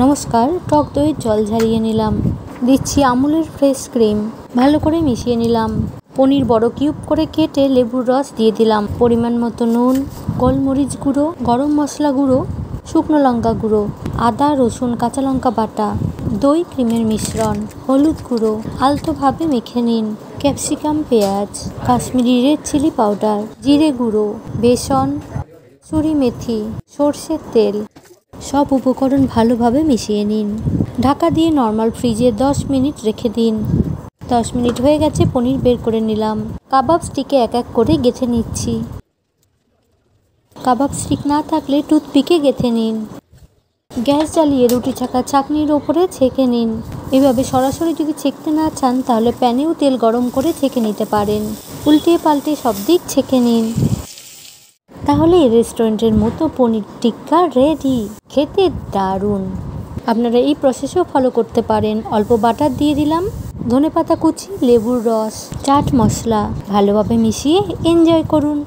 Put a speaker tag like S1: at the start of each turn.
S1: নমস্কার, টক দইয়ের জল ঝরিয়ে নিলাম। দিচ্ছি আমুলের ফ্রেশ ক্রিম, ভালো করে মিশিয়ে নিলাম। পনির বড় কিউব করে কেটে লেবুর রস দিয়ে দিলাম। পরিমাণ মতো নুন, গোলমরিচ গুঁড়ো, গরম মশলা গুঁড়ো, শুকনো লঙ্কা গুঁড়ো, আদা রসুন কাঁচা লঙ্কা বাটা, দই ক্রিমের মিশ্রণ, হলুদ গুঁড়ো আলতোভাবে মেখে নিন। ক্যাপসিকাম, পেঁয়াজ, কাশ্মীরি রেড চিলি পাউডার, জিরে গুঁড়ো, বেসন, কাসুরি মেথি, সর্ষের তেল সব উপকরণ ভালোভাবে মিশিয়ে নিন। ঢাকা দিয়ে নর্মাল ফ্রিজে 10 মিনিট রেখে দিন। 10 মিনিট হয়ে গেছে, পনির বের করে নিলাম। কাবাব স্টিকে এক এক করে গেঁথে নিচ্ছি। কাবাব স্টিক না থাকলে টুথপিকে গেঁথে নিন। গ্যাস জ্বালিয়ে রুটি ছাকা ছাঁকনির ওপরে ছেঁকে নিন। এভাবে সরাসরি যদি ছেঁকতে না চান তাহলে প্যানেও তেল গরম করে ছেঁকে নিতে পারেন। উল্টে পাল্টে সব দিক ছেঁকে নিন। তাহলে রেস্টুরেন্টের মতো পনির টিক্কা রেডি। খেতে দারুণ। আপনারা এই প্রসেসও ফলো করতে পারেন। অল্প বাটার দিয়ে দিলাম, ধনেপাতা কুচি, লেবুর রস, চাট মশলা, ভালোভাবে মিশিয়ে এনজয় করুন।